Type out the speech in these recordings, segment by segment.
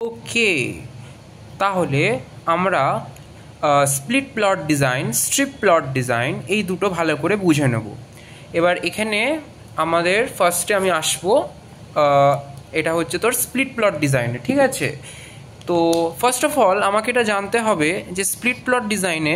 ওকে, তাহলে আমরা split plot design, strip plot design এই দুটো ভালো করে বুঝে নেব। এবার এখানে আমাদের ফার্স্টে আমি আসবো, এটা হচ্ছে তোর স্প্লিট প্লট ডিজাইনে, ঠিক আছে? তো ফার্স্ট অফ অল আমাকে এটা জানতে হবে যে স্প্লিট প্লট ডিজাইনে,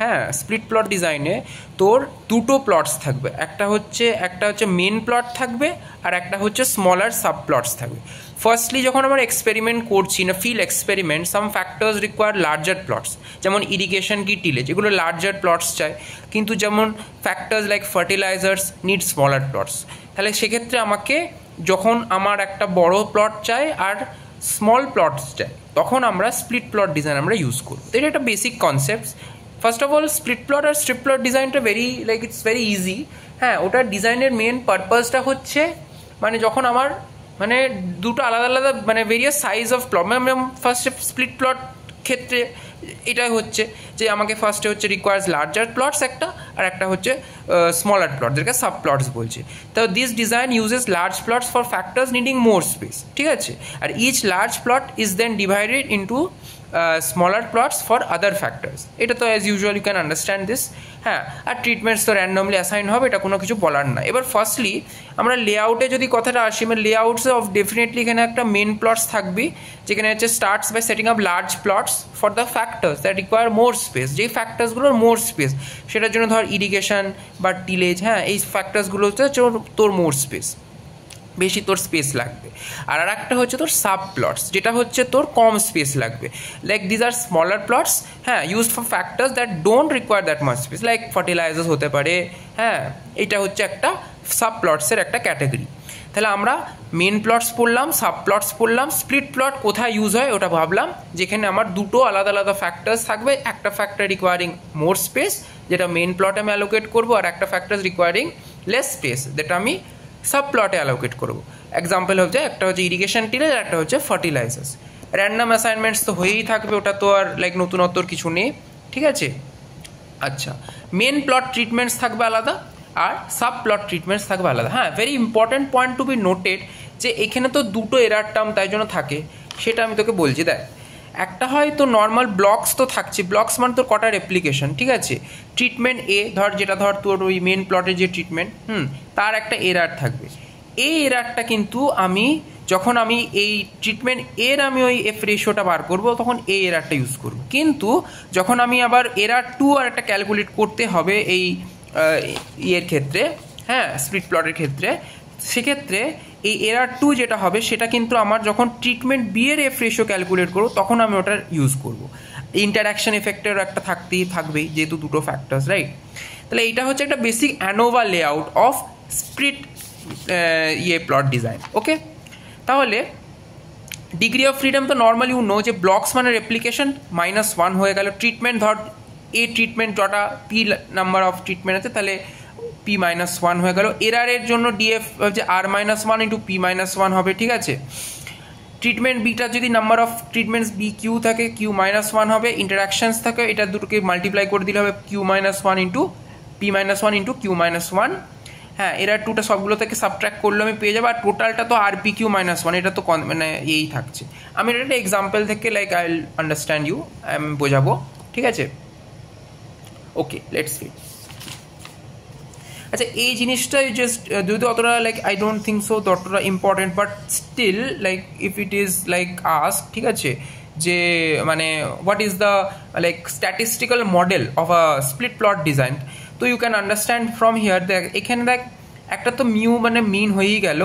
হ্যাঁ, স্প্লিট প্লট ডিজাইনে তোর দুটো প্লটস থাকবে, একটা হচ্ছে মেন প্লট থাকবে আর একটা হচ্ছে স্মলার সাব প্লটস থাকবে। ফার্স্টলি যখন আমরা এক্সপেরিমেন্ট করছি না, ফিল্ড এক্সপেরিমেন্ট, সাম ফ্যাক্টরস রিকোয়ার লার্জার প্লটস, যেমন ইরিগেশন কি টিলেজ, এগুলো লার্জার প্লটস চায়, কিন্তু যেমন factors like fertilisers need smaller plots. তাহলে সেক্ষেত্রে আমাকে যখন আমার একটা বড় প্লট চাই আর স্মল প্লটস চাই, তখন আমরা স্প্লিট প্লট ডিজাইন আমরা ইউজ করব। তো এটা একটা basic concept. First of all split plot আর স্ট্রিপ প্লট ডিজাইনটা ইটস ভেরি ইজি। হ্যাঁ, ওটার ডিজাইনের মেন পারপাসটা হচ্ছে মানে যখন আমার মানে দুটো আলাদা আলাদা মানে ভেরিয়াস সাইজ অফ প্লট, মানে ফার্স্টে স্প্লিট প্লট ক্ষেত্রে এটাই হচ্ছে যে আমাকে ফার্স্টে হচ্ছে রিকোয়ার্স লার্জার প্লটস একটা, আর একটা হচ্ছে স্মলার প্লট, যেটাকে সাব প্লটস বলছে। তো this design uses large plots for factors needing more space, ঠিক আছে? আর each large plot is then divided into smaller plots for other factors. এটা তো as usual you can understand this. হ্যাঁ, আর ট্রিটমেন্টস তো র্যান্ডমলি অ্যাসাইন হবে, এটা কোনো কিছু বলার না। এবার ফার্স্টলি আমরা লেআউটে যদি কথাটা আসি, মানে লেআউটস অফ ডেফিনেটলি এখানে একটা মেন প্লটস থাকবে, যেখানে হচ্ছে starts by setting up large plots for the factors that require more space. যেই ফ্যাক্টরসগুলোর মোর স্পেস, সেটার জন্য ধর ইরিগেশন বা টিলেজ, হ্যাঁ, এই ফ্যাক্টরসগুলোতে তোর মোর স্পেস, বেশি তোর স্পেস লাগবে। আর একটা হচ্ছে তোর সাব প্লটস, যেটা হচ্ছে তোর কম স্পেস লাগবে। লাইক দিজ আর স্মলার প্লটস, হ্যাঁ, used for factors that don't require that much space, like fertilisers হতে পারে। হ্যাঁ, এটা হচ্ছে একটা সাব প্লটসের একটা ক্যাটাগরি। তাহলে আমরা মেন প্লটস পড়লাম, সাব প্লটস পড়লাম, স্প্লিট প্লট কোথায় ইউজ হয় ওটা ভাবলাম, যেখানে আমার দুটো আলাদা আলাদা ফ্যাক্টরস থাকবে, একটা ফ্যাক্টর রিকোয়ারিং মোর স্পেস যেটা মেন প্লটে আমি অ্যালোকেট করবো, আর একটা ফ্যাক্টর রিকোয়ারিং লেস স্পেস যেটা আমি সাব প্লটে অ্যালোকেট করবো। এক্সাম্পল হচ্ছে একটা হচ্ছে ইরিগেশন টিলেজ আর একটা হচ্ছে ফার্টিলাইজার্স। র্যান্ডাম অ্যাসাইনমেন্টস তো হয়েই থাকবে, ওটা তো আর লাইক নতুনত্বর কিছু নেই, ঠিক আছে? আচ্ছা, মেন প্লট ট্রিটমেন্টস থাকবে আলাদা আর সাব প্লট ট্রিটমেন্টস থাকবে আলাদা। হ্যাঁ, very important point to be noted যে এখানে তো দুটো এরার টার্ম তাই জন্য থাকে, সেটা আমি তোকে বলছি। দেখ, একটা হয় তো নর্মাল ব্লকস তো থাকছে, ব্লকস মানে তোর কটা রেপ্লিকেশন, ঠিক আছে? ট্রিটমেন্ট এ ধর, যেটা ধর তোর ওই মেন প্লটের যে ট্রিটমেন্ট, তার একটা এরার থাকবে। এই এরারটা কিন্তু আমি যখন আমি এই ট্রিটমেন্ট এর আমি ওই এফ রেশিওটা বার করবো, তখন এই এরারটা ইউজ করবো। কিন্তু যখন আমি আবার এরার টু আর একটা ক্যালকুলেট করতে হবে এই ইয়ের ক্ষেত্রে, হ্যাঁ, স্প্লিট প্লটের ক্ষেত্রে, সেক্ষেত্রে এই এরার টু যেটা হবে সেটা কিন্তু আমার যখন ট্রিটমেন্ট বি এর এফ রেশিও ক্যালকুলেট করবো, তখন আমি ওটার ইউজ করবো। ইন্টারাকশন এফেক্টেরও একটা থাকবেই, যেহেতু দুটো ফ্যাক্টরস, রাইট? তাহলে এইটা হচ্ছে একটা basic ANOVA layout of split plot design. Okay, তাহলে ডিগ্রি অফ ফ্রিডম তো নর্মালি ইউ নো যে ব্লকস মানে রেপ্লিকেশন -1 হয়ে গেল। ট্রিটমেন্ট ধর এ ট্রিটমেন্ট যটা পি নাম্বার অফ ট্রিটমেন্ট আছে, তাহলে P-1 হয়ে গেল। এরারের জন্য ডিএফ হচ্ছে R-1 ইন্টু P-1 হবে, ঠিক আছে? ট্রিটমেন্ট বিটা যদি number of treatments be Q থাকে, Q-1 হবে। ইন্টারাকশনস থাকে, এটা দুটোকে মাল্টিপ্লাই করে দিলে হবে Q-1 into P-1 into Q-1। হ্যাঁ, এরা টুটা সবগুলো থেকে সাবট্র্যাক্ট করলে আমি পেয়ে যাবো। আর টোটালটা তো RPQ-1, এটা তো মানে এই থাকছে। আমি এটা একটা এক্সাম্পল থেকে like I will understand you, আমি বোঝাবো, ঠিক আছে? ওকে, লেটস সি। আচ্ছা, এই জিনিসটাই জাস্ট যদি অতটা like I don't think so ততটা important, but still like if it is like ask, ঠিক আছে, যে মানে what is the like statistical model of a split plot design, তো you can understand from here. দেখ, এখানে দেখ একটা তো মিউ মানে মিন হয়েই গেল,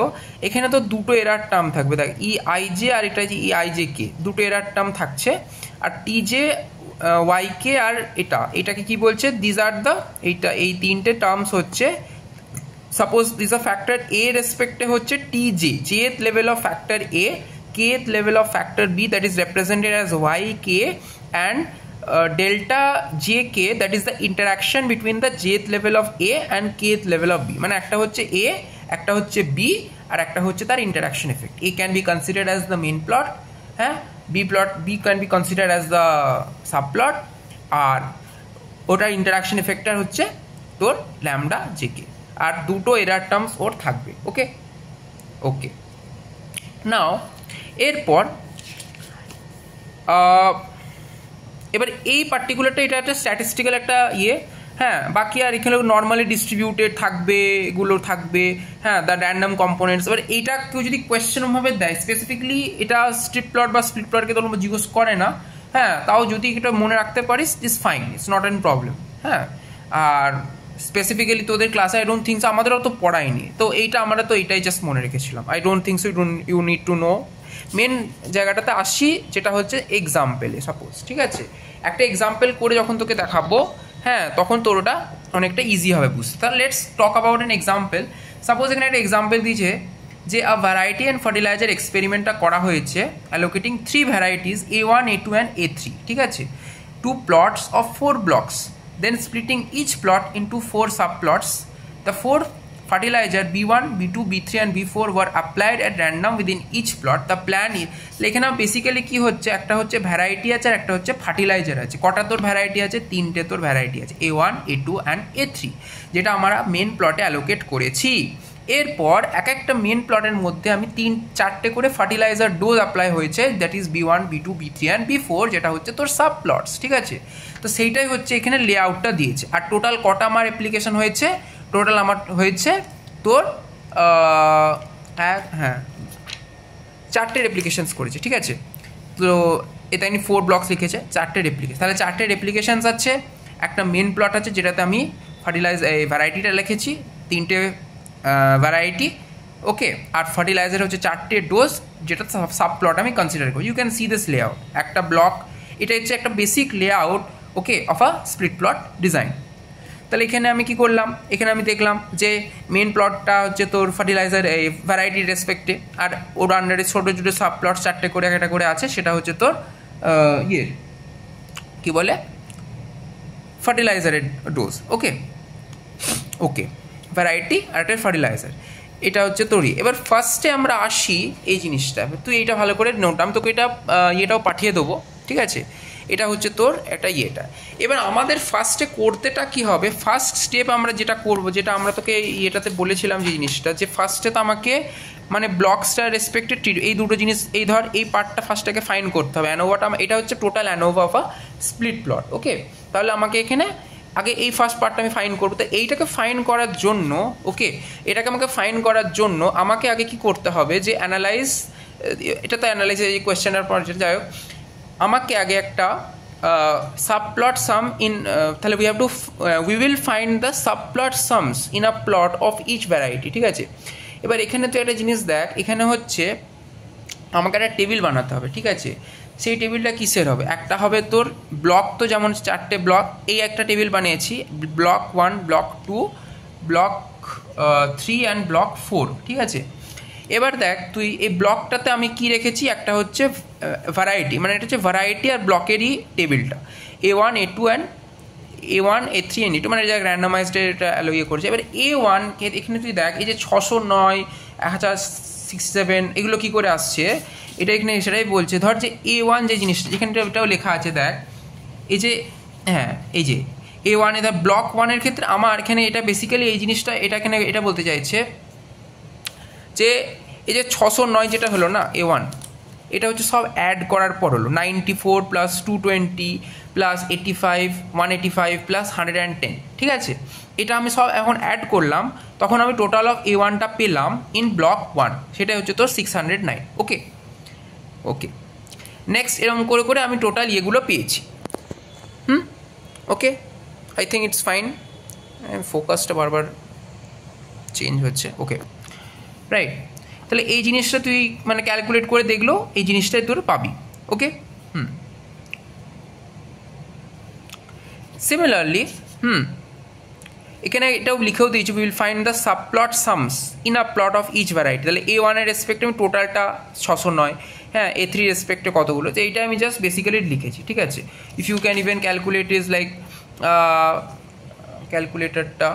এখানে তো দুটো এরার টার্ম থাকবে। দেখ, EIJ আর এটা যে EIJK, দুটো এরার টার্ম থাকছে। আর TJ YK আর এটাকে কি বলছে, দিজ আর দ্য এই তিনটে টার্মস হচ্ছে, suppose this a factor A রেসপেক্টে হচ্ছে TJ, jth level of factor A, kth level of factor B, that is represented as YK, and delta JK, that is the interaction between the jth level of A and kth level of B. মানে একটা হচ্ছে A, একটা হচ্ছে B, আর একটা হচ্ছে তার interaction effect. A can be considered as the main plot, হ্যাঁ, B can be considered as the subplot, আর ওটার interaction effector হচ্ছে তোর lambda JK, আর দুটো এরার টার্মস ওর থাকবে। ওকে, নাও এরপর এবার এই পার্টিকুলারটা এটা একটা স্ট্যাটিস্টিক্যাল একটা হ্যাঁ, বাকি আর এখানে নর্মালি ডিস্ট্রিবিউটেড থাকবে, এগুলো থাকবে, হ্যাঁ, দ্য র্যান্ডম কম্পোনেন্টস। এবার এইটা কেউ যদি কোয়েশ্চেনভাবে দেয় স্পেসিফিকলি, এটা স্ট্রিপ প্লট বা স্প্লিট প্লটকে তো জিজ্ঞেস করে না, হ্যাঁ, তাও যদি এটা মনে রাখতে পারিস is fine, it's not an problem. হ্যাঁ, আর স্পেসিফিক্যালি তোদের ক্লাসে আই ডোন্ট থিঙ্কস, আমাদেরও তো পড়ায়নি, তো এইটা আমরা তো এইটাই জাস্ট মনে রেখেছিলাম। I don't thinks you need to know. Main জায়গাটাতে আসি, যেটা হচ্ছে এক্সাম্পলে। সাপোজ, ঠিক আছে, একটা এক্সাম্পল করে যখন তোকে দেখাবো, হ্যাঁ, তখন তোর ওটা অনেকটা ইজি হবে বুঝতে। তাহলে let's talk about an example. Suppose এখানে একটা এক্সাম্পল দিয়েছে যে আ ভ্যারাইটি অ্যান্ড ফার্টিলাইজার এক্সপেরিমেন্টটা করা হয়েছে allocating 3 varieties A1, A2 and A3, ঠিক আছে, 2 plots of 4 blocks, then splitting each plot into 4 subplots. The 4 fertilizer B1, B2, B3 and B4 were applied at random within each plot. The plan is, এখানে basically কি হচ্ছে, একটা হচ্ছে variety আছে আর একটা হচ্ছে ফার্টিলাইজার আছে। কটা তোর ভ্যারাইটি আছে? 3টে তোর ভ্যারাইটি আছে, A1, A2 অ্যান্ড A3, যেটা আমরা মেন প্লটে অ্যালোকেট করেছি। এরপর এক একটা মেন প্লটের মধ্যে আমি 3-4টে করে ফার্টিলাইজার ডোজ অ্যাপ্লাই হয়েছে, that is B1, B2, B3 and B4, যেটা হচ্ছে তোর সাব প্লটস, ঠিক আছে। তো সেইটাই হচ্ছে এখানে লেআউটটা দিয়েছে। আর টোটাল কটা আমার অ্যাপ্লিকেশন হয়েছে? টোটাল আমার হয়েছে তোর হ্যাঁ 4টে রেপ্লিকেশনস করেছে, ঠিক আছে। তো এটা আমি 4 ব্লকস লিখেছে, 4টে রেপ্লিকেশন। তাহলে 4টে রেপ্লিকেশনস আছে, একটা মেন প্লট আছে যেটাতে আমি ভ্যারাইটিটা লিখেছি, 3টে ভ্যারাইটি, ওকে, আর ফার্টিলাইজার হচ্ছে 4টে ডোজ, যেটা সাব প্লট আমি কনসিডার করি। You can see this layout, একটা ব্লক, এটা হচ্ছে একটা basic layout, okay, of a split plot design. তাহলে এখানে আমি কি করলাম, এখানে আমি দেখলাম যে মেন প্লটটা হচ্ছে তোর ফার্টিলাইজার এই ভ্যারাইটির রেসপেক্টে, আর ওর আন্ডারে ছোটো ছোটো সাব প্লট 4টে করে একটা করে আছে, সেটা হচ্ছে তোর কি বলে ফার্টিলাইজারের ডোজ, ওকে ওকে, ভ্যারাইটি আর একটা ফার্টিলাইজার, এটা হচ্ছে তোরই। এবার ফার্স্টে আমরা আসি এই জিনিসটা, তুই এইটা ভালো করে নোট, আমি তোকে এটা ইয়েটাও পাঠিয়ে দেবো, ঠিক আছে। এটা হচ্ছে তোর একটা ইয়েটা। এবার আমাদের ফার্স্টে করতেটা কি হবে, ফার্স্ট স্টেপ আমরা যেটা করব, যেটা আমরা তোকে ইয়েটাতে বলেছিলাম যে জিনিসটা, যে ফার্স্টে তো আমাকে মানে ব্লকসটা রেসপেক্টেড এই দুটো জিনিস, এই ধর এই পার্টটা ফার্স্টটাকে ফাইন করতে হবে। অ্যানোভাটা, এটা হচ্ছে total ANOVA of a split plot, okay. তাহলে আমাকে এখানে আগে এই ফার্স্ট পার্টটা আমি ফাইন করবো। তো এইটাকে ফাইন করার জন্য, ওকে, এটাকে আমাকে ফাইন করার জন্য আমাকে আগে কি করতে হবে, যে অ্যানালাইজ, এটা তো অ্যানালাইজ এই কোয়েশ্চেনের পর যেটা, যাই হোক, আমাকে আগে একটা সাবপ্লট সাম ইন, তাহলে we will find the subplot sums in a plot of each variety, ঠিক আছে। এবার এখানে তো একটা জিনিস দেখ, এখানে হচ্ছে আমাকে একটা টেবিল বানাতে হবে, ঠিক আছে। সেই টেবিলটা কিসের হবে, একটা হবে তোর ব্লক, তো যেমন 4টে ব্লক, এই একটা টেবিল বানিয়েছি, block 1, block 2, block 3 and block 4, ঠিক আছে। এবার দেখ তুই এই ব্লকটাতে আমি কি রেখেছি, একটা হচ্ছে ভ্যারাইটি, মানে এটা হচ্ছে ভ্যারাইটি আর ব্লকেরই টেবিলটা, A1, A2 and A1, A3 and A2, মানে এটা র্যান্ডামাইজড, এটা ইয়ে করেছে। এবার A1 এখানে তুই দেখ, এই যে 609, 1067 এগুলো কী করে আসছে, এটা এখানে সেটাই বলছে। ধর যে A1 যে জিনিসটা, যেখানে এটাও লেখা আছে, দেখ এই যে, হ্যাঁ এই যে A1, এটা ব্লক 1-এর ক্ষেত্রে আমার এখানে এটা বেসিক্যালি এই জিনিসটা, এটা এখানে এটা বলতে চাইছে যে এই যে 609 যেটা হলো না A1, এটা হচ্ছে সব অ্যাড করার পর হলো 94 প্লাস 220 প্লাস 85, 185 প্লাস 110, ঠিক আছে। এটা আমি সব এখন অ্যাড করলাম, তখন আমি টোটাল অফ A1টা পেলাম ইন ব্লক 1, সেটা হচ্ছে তোর 609, ওকে ওকে। নেক্সট এরকম করে করে আমি টোটাল ইয়েগুলো পেয়েছি, ওকে, আই থিঙ্ক ইটস ফাইন। ফোকাসটা বারবার চেঞ্জ হচ্ছে, ওকে রাইট। তাহলে এই জিনিসটা তুই মানে ক্যালকুলেট করে দেখলো, এই জিনিসটাই তোর পাবি, ওকে। সিমিলারলি এখানে এটাও লিখেও দিয়েছি, will find the subplot sums in a plot of each variety. তাহলে A1-এর রেসপেক্টে আমি টোটালটা 609, হ্যাঁ, A3 রেসপেক্টে কতগুলো, তো এইটা আমি জাস্ট বেসিক্যালি লিখেছি, ঠিক আছে। If you can even calculate is like ক্যালকুলেটরটা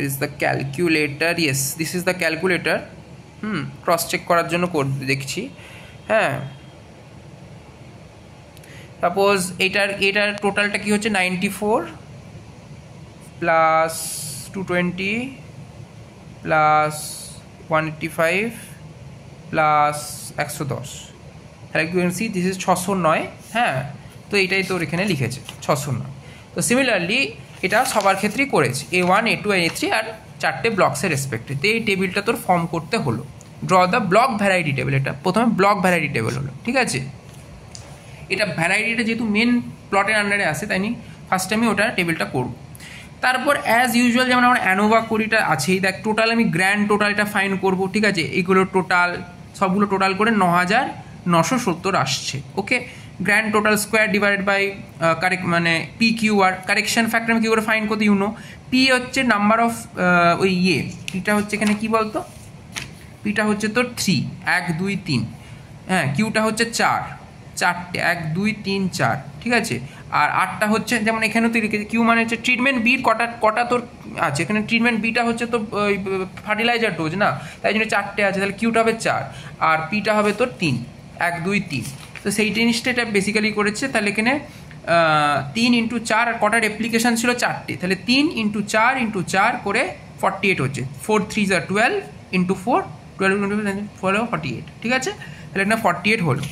is the calculator, yes this is the calculator, cross check করার জন্য দেখছি, হ্যাঁ সাপোজ এটার টোটালটা কি হচ্ছে 94 প্লাস 220 প্লাস 185 প্লাস 110, তাহলে you can see this is 609। হ্যাঁ, তো এইটাই তোর এখানে লিখেছে 609। তো সিমিলারলি এটা সবার ক্ষেত্রেই করেছে, A1 A2 A3 আর 4টে ব্লকসের রেসপেক্টে। তো এই টেবিলটা তোর ফর্ম করতে হলো। Draw the block variety table. এটা প্রথমে ব্লক ভ্যারাইটি টেবিল হলো, ঠিক আছে। এটা ভ্যারাইটিটা যেহেতু মেন প্লটের আন্ডারে আসে, তাই নি ফার্স্ট আমি ওটা টেবিলটা করব। তারপর অ্যাজ ইউজুয়াল যেমন আমার অ্যানোভা করিটা আছেই, দেখ টোটাল আমি গ্র্যান্ড টোটাল এটা ফাইন্ড করবো, ঠিক আছে। এইগুলো টোটাল সবগুলো টোটাল করে 9970 আসছে। Okay, grand total square divided by correct মানে P Q R correction factor আমি কী করে ফাইন্ড করতে ইউনো। পি হচ্ছে নাম্বার অফ ওই পিটা হচ্ছে এখানে কী বলতো, পিটা হচ্ছে তোর 3 1 2 3, হ্যাঁ, কিউটা হচ্ছে 4 1 2 3 4, ঠিক আছে। আর 8টা হচ্ছে যেমন এখানেও তুই লিখেছি কিউ মানে হচ্ছে ট্রিটমেন্ট বির কটা তোর আছে এখানে। ট্রিটমেন্ট বিটা হচ্ছে তোর ফার্টিলাইজার ডোজ না, তাই জন্য 4টে আছে, তাহলে কিউটা হবে 4 আর পিটা হবে তোর 3 1 2 3। তো সেই জিনিসটা এটা বেসিক্যালি করেছে। তাহলে এখানে 3 × 4 আর কটার অ্যাপ্লিকেশান ছিল 4টে, তাহলে 3 × 4 × 4 করে 48 হচ্ছে। 4 3 12 × 4 12 × 4 48, ঠিক আছে। তাহলে এখানে 48 হলো।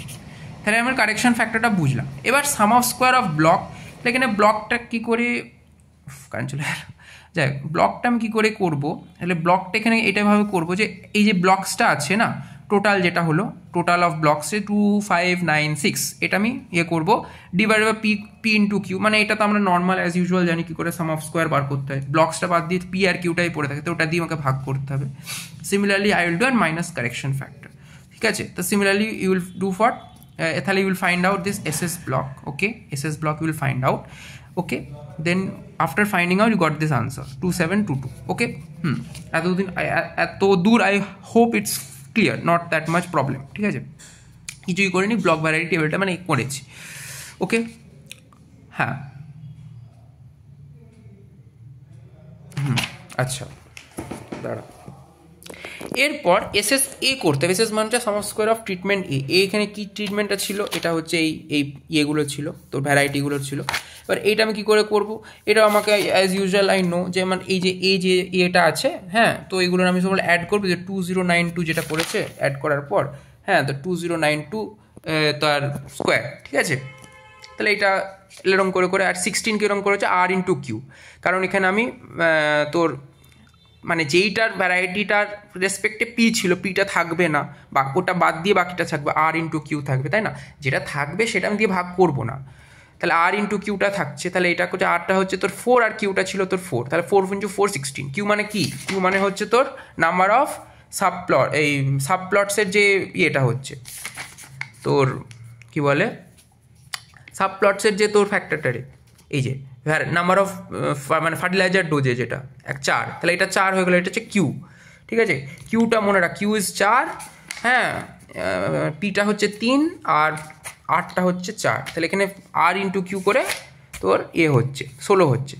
তাহলে আমার কারেকশন ফ্যাক্টরটা বুঝলাম। এবার সাম অফ স্কোয়ার অফ ব্লক, তাহলে এখানে ব্লকটা কী করে কারেন্ট চলে গেল, যাই ব্লকটা আমি কী করে করবো। তাহলে ব্লকটা এখানে এটাভাবে করবো যে এই যে ব্লকসটা আছে না, টোটাল যেটা হলো টোটাল অফ ব্লকসে 2596, এটা আমি করবো divide by P into Q. মানে এটা তো আমরা নর্মাল অ্যাজ ইউজুয়াল জানি কী করে সাম অফ স্কোয়ার বার করতে হয়। ব্লকসটা বাদ দিয়ে পি আর কিউটাই পড়ে থাকে, তো ওটা দিয়ে আমাকে ভাগ করতে হবে। Similarly I will do and minus correction factor, ঠিক আছে। তো similarly you will do for তাহলে you will find out this SS block, okay, SS block you will find out, okay. Then after finding out you got this answer 2722, okay. এত দূর I hope it's clear, not that much problem, ঠিক আছে। কিছুই করিনি, block variety টেবিলটা মানে করেছি, ওকে। হ্যাঁ, আচ্ছা দাঁড়া। এরপর এসএস এ করতে হবে। এসএস মানটা সাম স্কোয়ার অফ ট্রিটমেন্ট এখানে কি ট্রিটমেন্টটা ছিল, এটা হচ্ছে এই ইয়েগুলো ছিল, তো ভ্যারাইটিগুলো ছিল। এবার এইটা আমি কী করে করব, এটা আমাকে অ্যাজ ইউজুয়াল আই নো যে আমার এই যে এটা আছে, হ্যাঁ, তো এইগুলোর আমি সব অ্যাড করবো। যে 2092 যেটা করেছে অ্যাড করার পর, হ্যাঁ, তো 2092 তার স্কোয়ার, ঠিক আছে। তাহলে এটা এরকম করে আর 16 কীরকম করেছে আর ইন্টু কিউ, কারণ এখানে আমি তোর মানে যেইটার ভ্যারাইটিটার রেসপেক্টে পি ছিল, পিটা থাকবে না, বা ওটা বাদ দিয়ে বাকিটা থাকবে, আর ইন্টু কিউ থাকবে, তাই না। যেটা থাকবে সেটা আমি দিয়ে ভাগ করবো না, তাহলে আর ইন্টু কিউটা থাকছে। তাহলে এটা হচ্ছে আরটা হচ্ছে তোর 4 আর কিউটা ছিল তোর 4, তাহলে 4 × 4 16। কিউ মানে কি, কিউ মানে হচ্ছে তোর নাম্বার অফ সাবপ্লট, এই সাবপ্লটসের যে ইয়েটা হচ্ছে তোর কি বলে সাবপ্লটসের যে তোর ফ্যাক্টরটারে এই যে নাম্বার অফ মানে ফার্টিলাইজার ডোজে যেটা 4, তাহলে এটা 4 হয়ে গেলো, এটা হচ্ছে কিউ, ঠিক আছে। কিউটা মনে রাখ, কিউ ইজ 4, হ্যাঁ, পিটা হচ্ছে 3 আর 8টা হচ্ছে 4, তাহলে এখানে আর ইন্টু কিউ করে তোর হচ্ছে 16 হচ্ছে,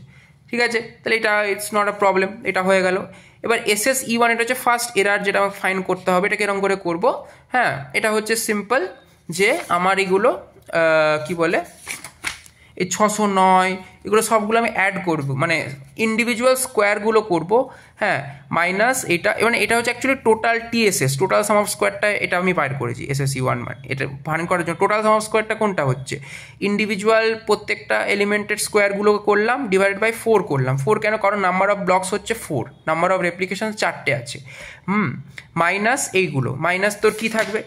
ঠিক আছে। তাহলে এটা ইটস নট আ প্রবলেম, এটা হয়ে গেল। এবার SSE1 এটা হচ্ছে ফার্স্ট এরার, যেটা আমাকে ফাইন্ড করতে হবে। এটা কিরকম করে করবো, হ্যাঁ, এটা হচ্ছে সিম্পল যে আমার এগুলো কি বলে এই 609 এগুলো সবগুলো আমি অ্যাড করব, মানে ইন্ডিভিজুয়াল স্কোয়ারগুলো করব, হ্যাঁ, মাইনাস এটা। মানে এটা হচ্ছে actually total TSS, total sum of স্কোয়ারটা এটা আমি বাইর করেছি SSE1 মানে এটা ফাইন্ড করার জন্য। টোটাল সাম অফ স্কোয়ারটা কোনটা হচ্ছে, ইন্ডিভিজুয়াল প্রত্যেকটা এলিমেন্টের স্কোয়ারগুলোকে করলাম, ডিভাইডেড বাই 4 করলাম। 4 কেন, কারণ নাম্বার অফ ব্লকস হচ্ছে 4, নাম্বার অফ রেপ্লিকেশন 4টে আছে, মাইনাস এইগুলো, মাইনাস তোর কি থাকবে,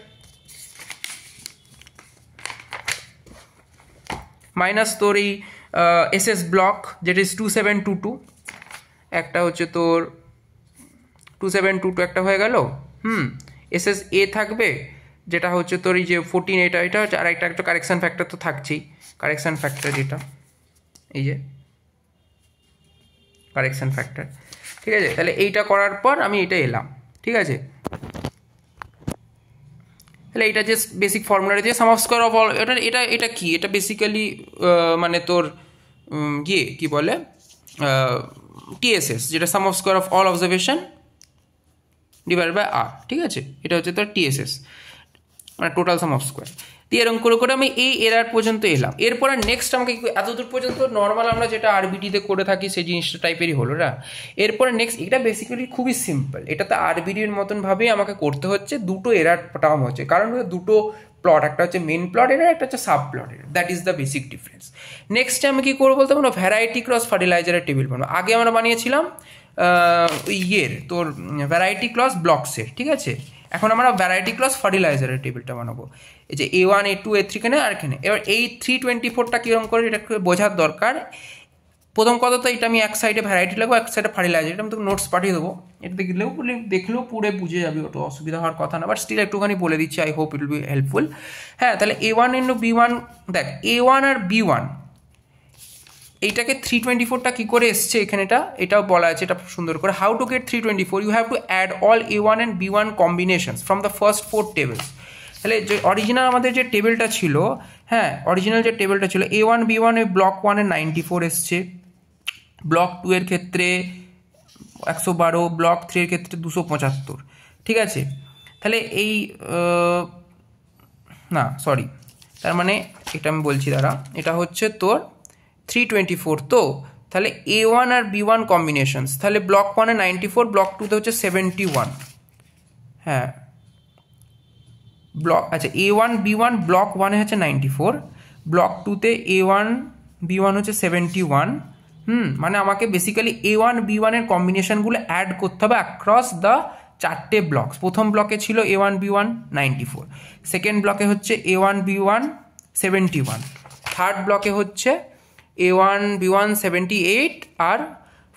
মাইনাস তোর এই SS ব্লক যেটা ইজ 2722, একটা হচ্ছে তোর 2722 একটা হয়ে গেল। SSA থাকবে যেটা হচ্ছে তোর এই যে 14, এটা হচ্ছে, আর একটা কারেকশান ফ্যাক্টর তো থাকছেই, কারেকশান ফ্যাক্টর যেটা এই যে কারেকশান ফ্যাক্টর, ঠিক আছে। তাহলে এইটা করার পর আমি এটা এলাম, ঠিক আছে। তাহলে এটা যে বেসিক ফর্মুলাটা দিয়ে সাম অফ স্কোয়ার অফ অল, এটা কি, এটা বেসিক্যালি মানে তোর কি বলে TSS, যেটা sum of square of all observation divide by R, ঠিক আছে। এটা হচ্ছে তোর TSS মানে টোটাল সাম অফ স্কোয়ার। দিয়ে এরকম করে করে আমি এই এরার পর্যন্ত এলাম। এরপর নেক্সট আমাকে এতদূর পর্যন্ত নর্মাল আমরা যেটা আরবিডিতে করে থাকি সেই জিনিসটা টাইপেরই হলো না। এরপরে নেক্সট এটা বেসিক্যালি খুবই সিম্পল, এটাতে আরবিডির মতনভাবেই আমাকে করতে হচ্ছে, দুটো এরার টার্ম হচ্ছে, কারণ দুটো প্লট, একটা হচ্ছে মেন প্লট এরার, একটা হচ্ছে sub plot error, that is the basic difference. Next আমি কী করবো বলতে পারবো, ভ্যারাইটি ক্রস ফার্টিলাইজারের টেবিল বানাবো। আগে আমরা বানিয়েছিলাম তোর ভ্যারাইটি ক্রস ব্লকসের, ঠিক আছে। এখন আমরা ভ্যারাইটি ক্রস ফার্টিলাইজারের টেবিলটা বানাবো, এই যে A1 A2 A3 এখানে আর এখানে। এবার এই 324টা কীরকম করে এটা বোঝার দরকার। প্রথম কথা তো এটা আমি এক সাইডে ভ্যারাইটি লাগবো, এক সাইডে ফার্টিলাইজার, এটা আমি তোকে নোটস পাঠিয়ে দেবো, এটা দেখলেও পুরো বুঝে যাবে, ওটা অসুবিধা হওয়ার কথা না, বাট স্টিল একটুখানি বলে দিচ্ছি, I hope it will be helpful. হ্যাঁ, তাহলে A1 × B1, দেখ A1 আর B1 এইটাকে 324টা কী করে এসছে এখানে, এটাও বলা আছে, এটা সুন্দর করে, how to get 324, you have to add all A1 and B1 combinations from the first 4 tables. তাহলে যে অরিজিনাল আমাদের যে টেবিলটা ছিল, হ্যাঁ অরিজিনাল যে টেবিলটা ছিল, A1 B1 এ ব্লক 1 এর 94 এসছে, ব্লক 2 এর ক্ষেত্রে 112, ব্লক 3 এর ক্ষেত্রে 275, ঠিক আছে। তাহলে এই না সরি, তার মানে এটা আমি বলছি দাঁড়া, এটা হচ্ছে তোর 324, তো তাহলে A1 আর B1 কম্বিনেশনস, তাহলে ব্লক 1 এ 94, ব্লক 2তে হচ্ছে 71, হ্যাঁ ব্লক, আচ্ছা A1 B1 ব্লক 1 এ হচ্ছে 94, ব্লক 2তে A1 B1 হচ্ছে 71, মানে আমাকে বেসিক্যালি A1 B1 এর কম্বিনেশনগুলো অ্যাড করতে হবে অ্যাক্রস দ্য 4টে ব্লকস। প্রথম ব্লকে ছিল A1 B1 94, সেকেন্ড ব্লকে হচ্ছে A1 B1 71, থার্ড ব্লকে হচ্ছে A1 B1 78, আর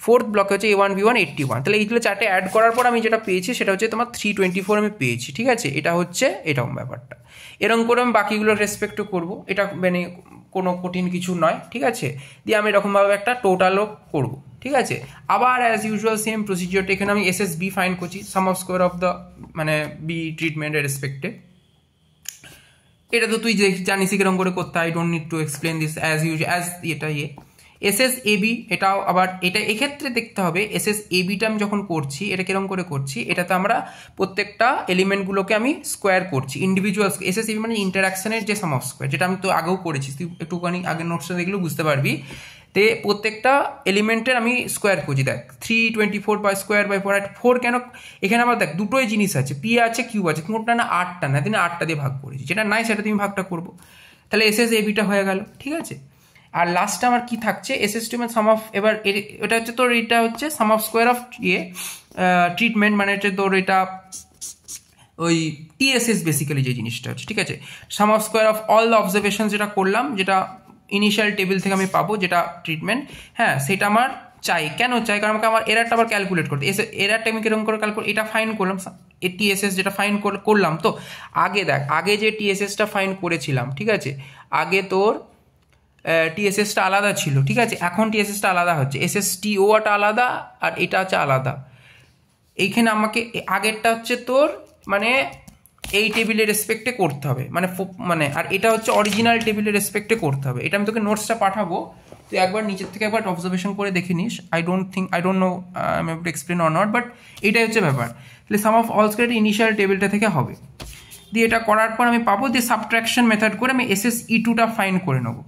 ফোর্থ ব্লকে হচ্ছে A1 B1 81। তাহলে এইগুলো 4টে অ্যাড করার পর আমি যেটা পেয়েছি সেটা হচ্ছে তোমার 324 আমি পেয়েছি, ঠিক আছে। এটা হচ্ছে এরকম ব্যাপারটা, এরকম করে আমি বাকিগুলোর রেসপেক্টও করবো, এটা মানে কোনো কঠিন কিছু নয়, ঠিক আছে। দিয়ে আমি এরকমভাবে একটা টোটালও করবো, ঠিক আছে। আবার অ্যাজ ইউজুয়াল সেম প্রসিজিওরটা, এখানে আমি SSB ফাইন্ড করছি, সাম অফ স্কোয়ার অফ দ্য মানে বি ট্রিটমেন্টের রেসপেক্টে। এটা তো তুই জানিসই কিরকম করে করতে, I don't need to explain this as usual, as এটা SSAB, এটাও আবার এটা এক্ষেত্রে দেখতে হবে SSABটা আমি যখন করছি এটা কিরকম করে করছি, এটাতে আমরা প্রত্যেকটা এলিমেন্টগুলোকে আমি স্কোয়ার করছি ইন্ডিভিজুয়াল। SSAB মানে ইন্টারাকশনের যে সাম অফ স্কোয়ার, যেটা আমি তো আগেও করেছি, তুই একটুখানি আগের নোটসটা দেখলেও বুঝতে পারবি। তে প্রত্যেকটা এলিমেন্টের আমি স্কোয়ার করছি, দেখ 324 বাই স্কোয়ার বাই 4 কেন, এখানে আবার দেখ দুটোই জিনিস আছে, পি আছে কিউ আছে, কোনটা না 8টা না, তিনি 8টা দিয়ে ভাগ করেছি, যেটা নাই সেটা তুমি ভাগটা করবো, তাহলে SSABটা হয়ে গেল, ঠিক আছে। আর লাস্টে আমার কি থাকছে, SST মানে সাম অফ, এবার এটা হচ্ছে তোর, এটা হচ্ছে সাম অফ স্কোয়ার অফ ট্রিটমেন্ট, মানে হচ্ছে তোর এটা ওই TSS বেসিক্যালি যে জিনিসটা হচ্ছে, ঠিক আছে। Sum of square of all the observation যেটা করলাম, যেটা ইনিশিয়াল টেবিল থেকে আমি পাবো, যেটা ট্রিটমেন্ট, হ্যাঁ সেটা আমার চাই। কেন চাই, কারণ আমাকে আমার এরারটা আবার ক্যালকুলেট করতে, এরারটা আমি কিরকম করে ক্যালকুলেট, এটা ফাইন করলাম, TSS যেটা ফাইন করলাম, তো আগে দেখ, আগে যে TSSটা ফাইন করেছিলাম, ঠিক আছে, আগে তোর TSSটা আলাদা ছিল, ঠিক আছে, এখন TSSটা আলাদা হচ্ছে, SSTOটা আলাদা আর এটা হচ্ছে আলাদা। এইখানে আমাকে আগেরটা হচ্ছে তোর মানে এই টেবিলের রেসপেক্টে করতে হবে, মানে আর এটা হচ্ছে অরিজিনাল টেবিলের রেসপেক্টে করতে হবে। এটা আমি তোকে নোটসটা পাঠাবো, তুই একবার নিচের থেকে একবার অবজারভেশন করে দেখে নিস। I don't know I am able to explain or not, but এটাই হচ্ছে ব্যাপার। তাহলে সাম অফ অল স্কোয়ার ইনিশিয়াল টেবিলটা থেকে হবে, দিয়ে এটা করার পর আমি পাবো, দিয়ে সাবট্রাকশন মেথড করে আমি SSE2টা ফাইন করে নেবো।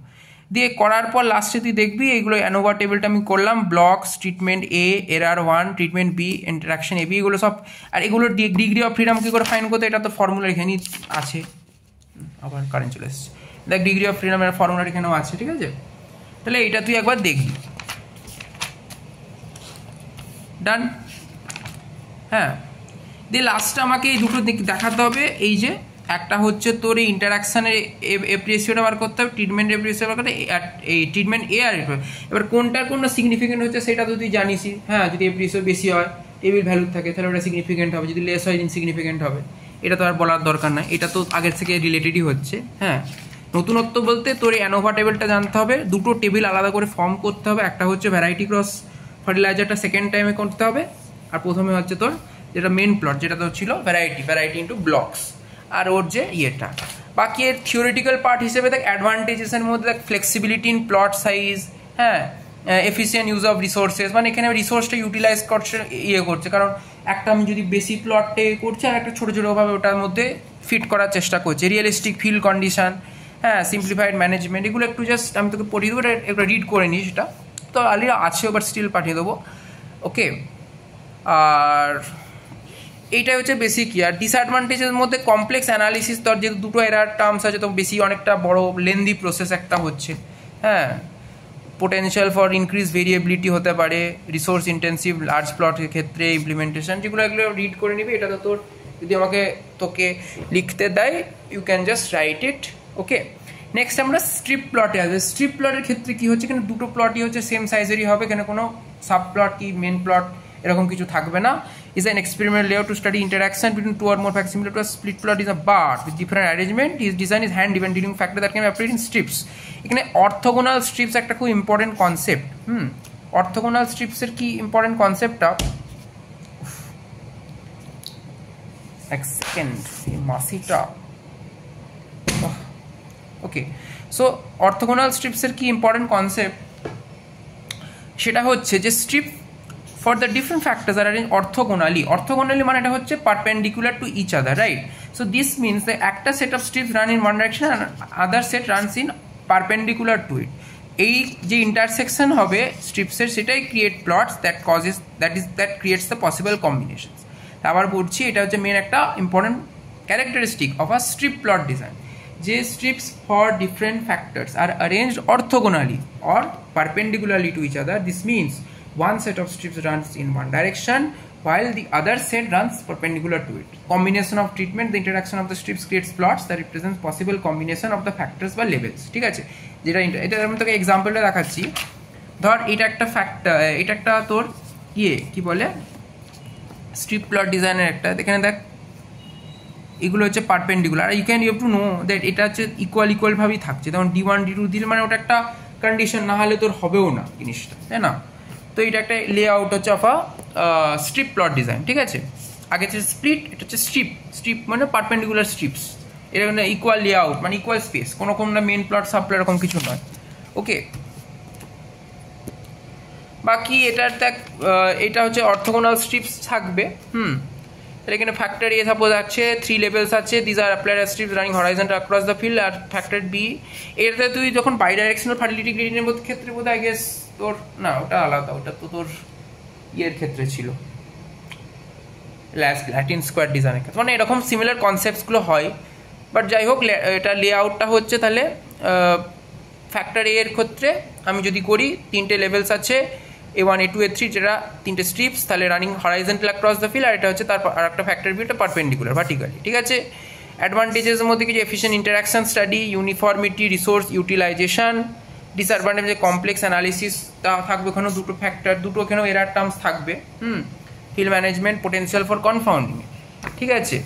দিয়ে করার পর লাস্টে তুই দেখবি এইগুলো অ্যানোভা টেবিলটা আমি করলাম, blocks, treatment A, error 1, treatment B, interaction AB, এগুলো সব। আর এগুলোর ডিগ্রি অফ ফ্রিডম কী করে ফাইন করতে, এটা তো ফর্মুলা এখানেই আছে, আবার কারেন্ট চলে এসছে, দেখ ডিগ্রি অফ ফ্রিডমের ফর্মুলা এখানেও আছে, ঠিক আছে। তাহলে এটা তুই একবার দেখবি, ডান। হ্যাঁ, দিয়ে লাস্টে আমাকে এই দুটো দেখাতে হবে, এই যে একটা হচ্ছে তোর এই ইন্টারাকশানের এপ্রিসিয়েটা বার করতে হবে, ট্রিটমেন্ট এপ্রিসিয়েট বার করতে, এই ট্রিটমেন্ট A আর এবার কোনটার কোনটা সিগনিফিকেন্ট হচ্ছে সেটা তো তুই জানিসই। হ্যাঁ, যদি এপ্রিসিয়েট বেশি হয়, টেবিল ভ্যালু থাকে, তাহলে ওটা সিগনিফিকেন্ট হবে, যদি লেস হয় ইনসিগনিফিকেন্ট হবে, এটা তো আর বলার দরকার নাই, এটা তো আগের থেকে রিলেটেডই হচ্ছে। হ্যাঁ, নতুনত্ব বলতে তোর এই অ্যানোভা টেবিলটা জানতে হবে, দুটো টেবিল আলাদা করে ফর্ম করতে হবে, একটা হচ্ছে ভ্যারাইটি ক্রস ফার্টিলাইজারটা সেকেন্ড টাইমে করতে হবে, আর প্রথমে হচ্ছে তোর যেটা মেন প্লট, যেটা তো ছিল ভ্যারাইটি ইন্টু ব্লকস, আর ওর যে ইয়েটা। বাকি এর থিওরিটিক্যাল পার্ট হিসেবে দেখ অ্যাডভান্টেজেসের মধ্যে দেখ ফ্লেক্সিবিলিটি ইন প্লট সাইজ, হ্যাঁ এফিসিয়েন্ট ইউজ অফ রিসোর্সেস, মানে এখানে রিসোর্সটা ইউটিলাইজ করছে, করছে, কারণ একটা আমি যদি বেশি প্লটে করছি আর একটা ছোটো ছোটোভাবে ওটার মধ্যে ফিট করার চেষ্টা করছে, রিয়েলিস্টিক ফিল্ড কন্ডিশন, হ্যাঁ, সিম্পলিফাইড ম্যানেজমেন্ট, এগুলো একটু জাস্ট আমি তোকে পড়িয়ে দেবো, একটু রিড করে নিই, সেটা তো অলরেডি আছে, বাট স্টিল পাঠিয়ে দেবো। ওকে, আর এইটাই হচ্ছে বেসিক। আর ডিসঅ্যাডভান্টেজের মধ্যে কমপ্লেক্স অ্যানালিসিস, তোর যেহেতু দুটো এরার টার্মস আছে তো বেশি অনেকটা বড় লেন্দি প্রসেস একটা হচ্ছে, হ্যাঁ, পোটেনশিয়াল ফর ইনক্রিজ ভেরিয়েবিলিটি হতে পারে, রিসোর্স ইন্টেন্সিভ লার্জ প্লটের ক্ষেত্রে ইমপ্লিমেন্টেশন, যেগুলো এগুলো রিড করে নিবি। এটা তো তোর যদি তোকে লিখতে দেয়, you can just write it. Okay, next আমরা স্ট্রিপ প্লটে আসবে। স্ট্রিপ প্লটের ক্ষেত্রে কী হচ্ছে, এখানে দুটো প্লটই হচ্ছে সেম সাইজেরই হবে, এখানে কোনো সাব প্লট কি মেন প্লট এরকম কিছু থাকবে না। is an experimental layout to study interaction between two or more facts. Similar to a split plot is a bar with different arrangement. His design is hand driven dealing factor that can appear in strips. এখানে orthogonal strips একটা খুব important concept. Orthogonal স্ট্রিপসের কি important কনসেপ্টটা, এক second, এই মাসিটা। ওকে, so orthogonal স্ট্রিপসের কি important concept, সেটা হচ্ছে যে strip for the different factors are arranged orthogonally. Orthogonally মানে এটা হচ্ছে perpendicular to each other, right? So this means the একটা set of strips run in one direction and other set runs in perpendicular to it. এই যে intersection হবে স্ট্রিপসের, সেটাই create plots that causes that creates the possible combinations. আবার বলছি, এটা হচ্ছে main একটা important characteristic of a strip plot design. যে strips for different factors are arranged orthogonally or perpendicularly to each other. This means one set of strips runs in one direction while the other set runs perpendicular to it. Combination of treatment, the interaction of the strips creates plots that represents possible combination of the factors বা levels. ঠিক আছে, যেটা এটা আমি তোকে এক্সাম্পলটা দেখাচ্ছি। ধর এটা একটা ফ্যাক্টর, এটা একটা তোর কি বলে স্ট্রিপ প্লট ডিজাইনের একটা, এখানে দেখ এগুলো হচ্ছে পারপেন্ডিকুলার। আর you have to know that এটা হচ্ছে ইকুয়াল ভাবেই থাকছে, যেমন D1 D2 দিলে মানে ওটা একটা কন্ডিশন, না হলে তোর হবেও না জিনিসটা, তাই না? তো এটা একটা লেআউট হচ্ছে of a strip plot design. ঠিক আছে, আগে হচ্ছে স্প্লিট, এটা হচ্ছে স্ট্রিপ মানে পারপেন্ডিকুলার স্ট্রিপস, এটা মানে ইকুয়াল লেআউট মানে ইকুয়াল স্পেস, কোনো না মেন প্লট সাব প্লট এরকম কিছু নয়। ওকে, বাকি এটার দেখ, এটা হচ্ছে অর্থোগোনাল স্ট্রিপস থাকবে। এখানে ফ্যাক্টর এ সাপোজ আছে 3 লেভেলস আছে, this are applied as strips running horizontal across the field. আর ফ্যাক্টর বি, এটাতে তুই যখন বাই ডাইরেকশনাল ফার্টিলিটি গ্রেডিয়েন্টের ক্ষেত্রে বোধ আই গেস তোর না, ওটা আলাদা, ওটা তো তোর ক্ষেত্রে ছিল ল্যাটিন স্কোয়ার ডিজাইনের ক্ষেত্রে, মানে এরকম সিমিলার কনসেপ্টসগুলো হয়। বাট যাই হোক, এটা লেআউটটা হচ্ছে তাহলে ফ্যাক্টর এর ক্ষেত্রে আমি যদি করি 3টে লেভেলস আছে, A1 A2 A3, যেটা 3টে স্ট্রিপস, তাহলে running horizontal across the field. আর এটা হচ্ছে তার আর একটা ফ্যাক্টর বি, এটা পারপেন্ডিকুলার ভার্টিক্যালি। ঠিক আছে, অ্যাডভান্টেজের মধ্যে কিছু efficient interaction study, uniformity, resource utilisation. Disadvantage complex analysis থাকবে, ওখানেও দুটো ফ্যাক্টর, দুটো ওখানেও এরার টার্মস থাকবে। Field management, potential for confounding. ঠিক আছে,